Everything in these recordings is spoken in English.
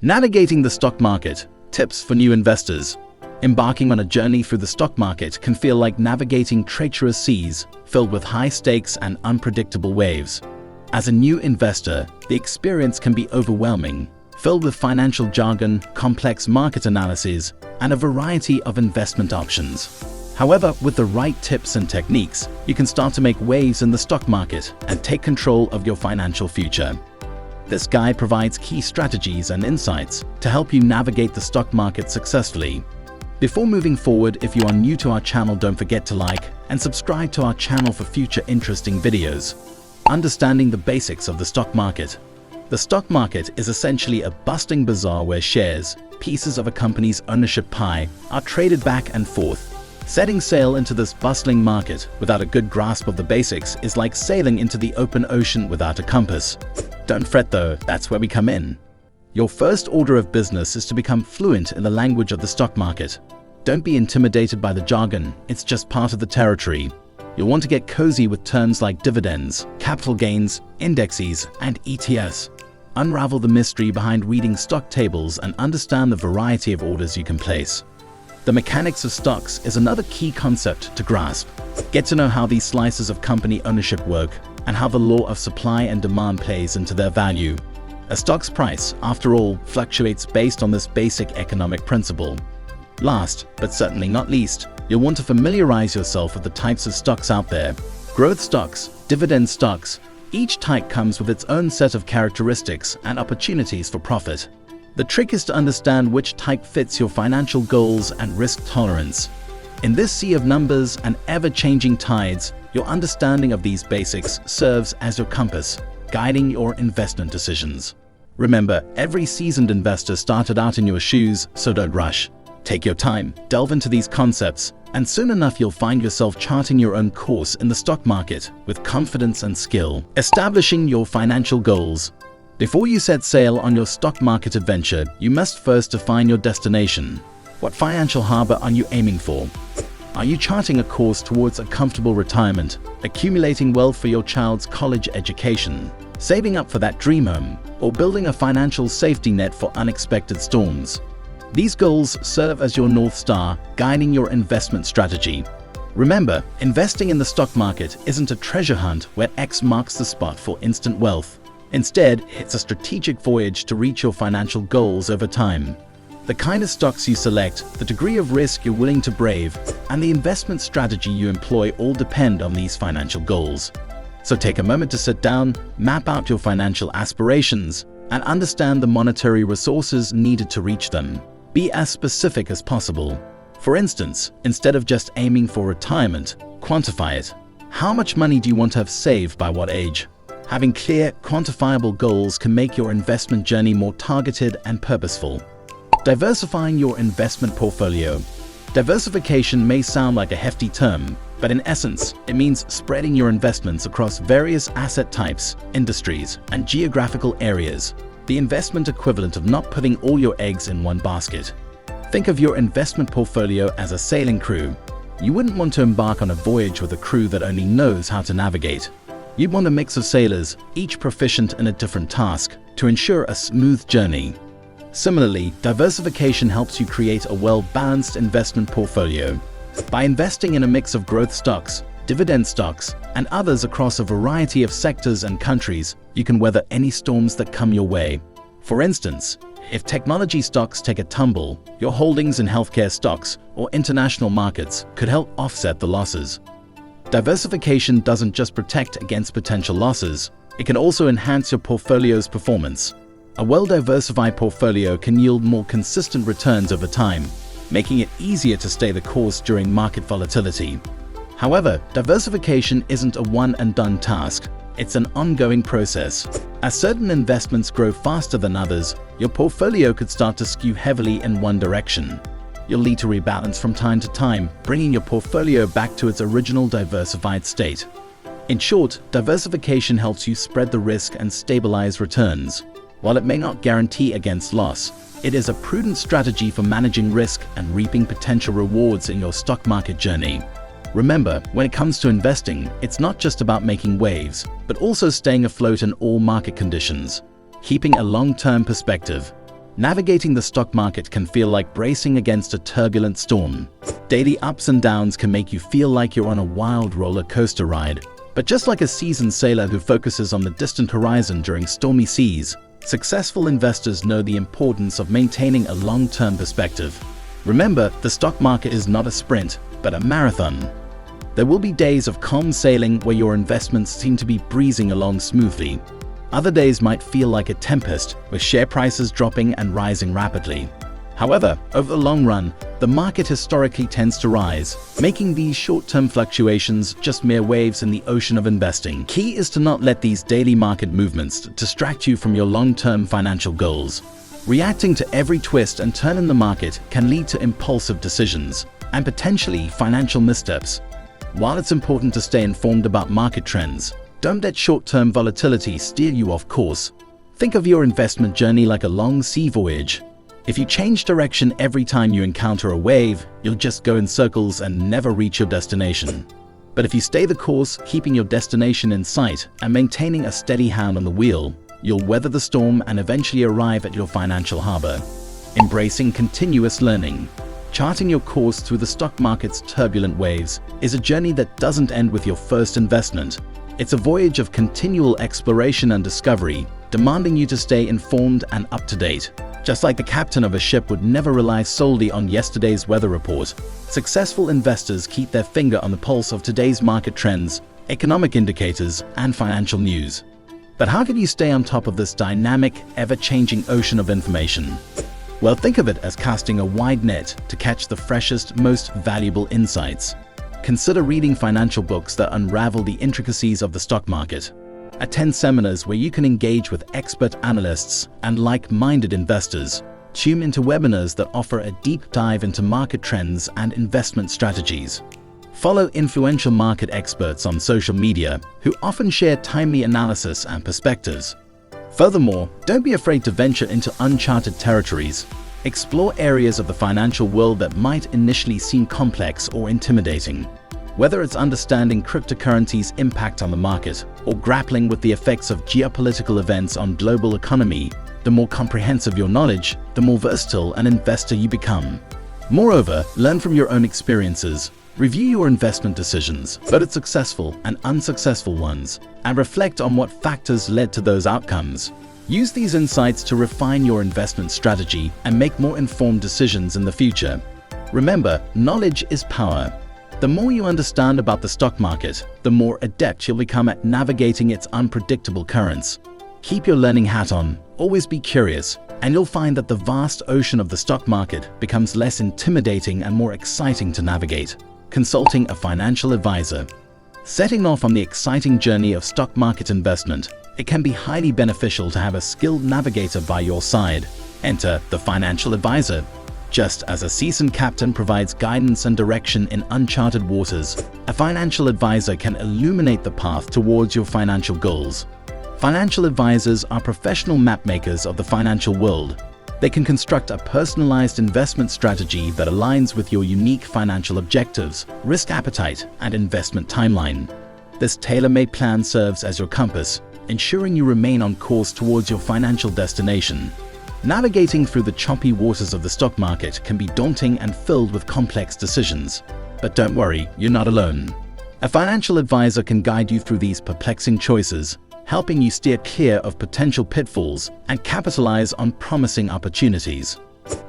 Navigating the stock market. Tips for new investors. Embarking on a journey through the stock market can feel like navigating treacherous seas filled with high stakes and unpredictable waves. As a new investor, the experience can be overwhelming, filled with financial jargon, complex market analyses, and a variety of investment options. However, with the right tips and techniques, you can start to make waves in the stock market and take control of your financial future. This guide provides key strategies and insights to help you navigate the stock market successfully. Before moving forward, if you are new to our channel, don't forget to like and subscribe to our channel for future interesting videos. Understanding the basics of the stock market. The stock market is essentially a bustling bazaar where shares, pieces of a company's ownership pie, are traded back and forth. Setting sail into this bustling market without a good grasp of the basics is like sailing into the open ocean without a compass. Don't fret though, that's where we come in. Your first order of business is to become fluent in the language of the stock market. Don't be intimidated by the jargon, it's just part of the territory. You'll want to get cozy with terms like dividends, capital gains, indexes, and ETFs. Unravel the mystery behind reading stock tables and understand the variety of orders you can place. The mechanics of stocks is another key concept to grasp. Get to know how these slices of company ownership work and how the law of supply and demand plays into their value. A stock's price, after all, fluctuates based on this basic economic principle. Last, but certainly not least, you'll want to familiarize yourself with the types of stocks out there. Growth stocks, dividend stocks. Each type comes with its own set of characteristics and opportunities for profit. The trick is to understand which type fits your financial goals and risk tolerance. In this sea of numbers and ever-changing tides, your understanding of these basics serves as your compass, guiding your investment decisions. Remember, every seasoned investor started out in your shoes, so don't rush. Take your time, delve into these concepts, and soon enough you'll find yourself charting your own course in the stock market with confidence and skill. Establishing your financial goals. Before you set sail on your stock market adventure, you must first define your destination. What financial harbor are you aiming for? Are you charting a course towards a comfortable retirement, accumulating wealth for your child's college education, saving up for that dream home, or building a financial safety net for unexpected storms? These goals serve as your North Star, guiding your investment strategy. Remember, investing in the stock market isn't a treasure hunt where X marks the spot for instant wealth. Instead, it's a strategic voyage to reach your financial goals over time. The kind of stocks you select, the degree of risk you're willing to brave, and the investment strategy you employ all depend on these financial goals. So take a moment to sit down, map out your financial aspirations, and understand the monetary resources needed to reach them. Be as specific as possible. For instance, instead of just aiming for retirement, quantify it. How much money do you want to have saved by what age? Having clear, quantifiable goals can make your investment journey more targeted and purposeful. Diversifying your investment portfolio. Diversification may sound like a hefty term, but in essence, it means spreading your investments across various asset types, industries, and geographical areas. The investment equivalent of not putting all your eggs in one basket. Think of your investment portfolio as a sailing crew. You wouldn't want to embark on a voyage with a crew that only knows how to navigate. You'd want a mix of sailors, each proficient in a different task, to ensure a smooth journey. Similarly, diversification helps you create a well-balanced investment portfolio. By investing in a mix of growth stocks, dividend stocks, and others across a variety of sectors and countries, you can weather any storms that come your way. For instance, if technology stocks take a tumble, your holdings in healthcare stocks or international markets could help offset the losses. Diversification doesn't just protect against potential losses, it can also enhance your portfolio's performance. A well-diversified portfolio can yield more consistent returns over time, making it easier to stay the course during market volatility. However, diversification isn't a one-and-done task. It's an ongoing process. As certain investments grow faster than others, your portfolio could start to skew heavily in one direction. You'll need to rebalance from time to time, bringing your portfolio back to its original diversified state. In short, diversification helps you spread the risk and stabilize returns. While it may not guarantee against loss, it is a prudent strategy for managing risk and reaping potential rewards in your stock market journey. Remember, when it comes to investing, it's not just about making waves, but also staying afloat in all market conditions. Keeping a long-term perspective. Navigating the stock market can feel like bracing against a turbulent storm. Daily ups and downs can make you feel like you're on a wild roller coaster ride. But just like a seasoned sailor who focuses on the distant horizon during stormy seas, successful investors know the importance of maintaining a long-term perspective. Remember, the stock market is not a sprint, but a marathon. There will be days of calm sailing where your investments seem to be breezing along smoothly. Other days might feel like a tempest, with share prices dropping and rising rapidly. However, over the long run, the market historically tends to rise, making these short-term fluctuations just mere waves in the ocean of investing. Key is to not let these daily market movements distract you from your long-term financial goals. Reacting to every twist and turn in the market can lead to impulsive decisions and potentially financial missteps. While it's important to stay informed about market trends, don't let short-term volatility steer you off course. Think of your investment journey like a long sea voyage. If you change direction every time you encounter a wave, you'll just go in circles and never reach your destination. But if you stay the course, keeping your destination in sight and maintaining a steady hand on the wheel, you'll weather the storm and eventually arrive at your financial harbor. Embracing continuous learning. Charting your course through the stock market's turbulent waves is a journey that doesn't end with your first investment. It's a voyage of continual exploration and discovery, demanding you to stay informed and up to date. Just like the captain of a ship would never rely solely on yesterday's weather report, successful investors keep their finger on the pulse of today's market trends, economic indicators, and financial news. But how can you stay on top of this dynamic, ever-changing ocean of information? Well, think of it as casting a wide net to catch the freshest, most valuable insights. Consider reading financial books that unravel the intricacies of the stock market. Attend seminars where you can engage with expert analysts and like-minded investors. Tune into webinars that offer a deep dive into market trends and investment strategies. Follow influential market experts on social media who often share timely analysis and perspectives. Furthermore, don't be afraid to venture into uncharted territories. Explore areas of the financial world that might initially seem complex or intimidating. Whether it's understanding cryptocurrencies' impact on the market or grappling with the effects of geopolitical events on global economy, the more comprehensive your knowledge, the more versatile an investor you become. Moreover, learn from your own experiences. Review your investment decisions, both successful and unsuccessful ones, and reflect on what factors led to those outcomes. Use these insights to refine your investment strategy and make more informed decisions in the future. Remember, knowledge is power. The more you understand about the stock market, the more adept you'll become at navigating its unpredictable currents. Keep your learning hat on, always be curious, and you'll find that the vast ocean of the stock market becomes less intimidating and more exciting to navigate. Consulting a financial advisor. Setting off on the exciting journey of stock market investment, it can be highly beneficial to have a skilled navigator by your side. Enter the financial advisor. Just as a seasoned captain provides guidance and direction in uncharted waters, a financial advisor can illuminate the path towards your financial goals. Financial advisors are professional mapmakers of the financial world. They can construct a personalized investment strategy that aligns with your unique financial objectives, risk appetite, and investment timeline. This tailor-made plan serves as your compass, ensuring you remain on course towards your financial destination. Navigating through the choppy waters of the stock market can be daunting and filled with complex decisions. But don't worry, you're not alone. A financial advisor can guide you through these perplexing choices, helping you steer clear of potential pitfalls and capitalize on promising opportunities.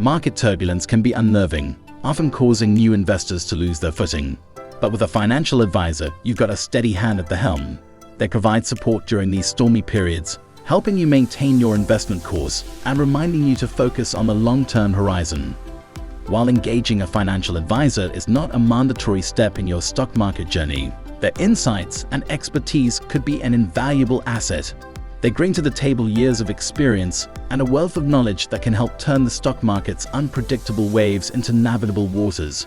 Market turbulence can be unnerving, often causing new investors to lose their footing. But with a financial advisor, you've got a steady hand at the helm. They provide support during these stormy periods, helping you maintain your investment course and reminding you to focus on the long-term horizon. While engaging a financial advisor is not a mandatory step in your stock market journey, their insights and expertise could be an invaluable asset. They bring to the table years of experience and a wealth of knowledge that can help turn the stock market's unpredictable waves into navigable waters.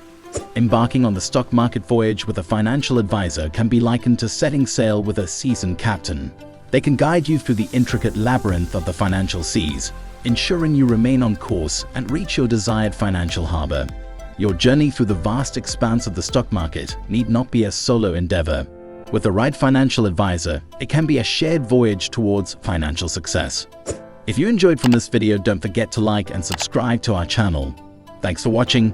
Embarking on the stock market voyage with a financial advisor can be likened to setting sail with a seasoned captain. They can guide you through the intricate labyrinth of the financial seas, ensuring you remain on course and reach your desired financial harbor. Your journey through the vast expanse of the stock market need not be a solo endeavor. With the right financial advisor, it can be a shared voyage towards financial success. If you enjoyed from this video, don't forget to like and subscribe to our channel. Thanks for watching.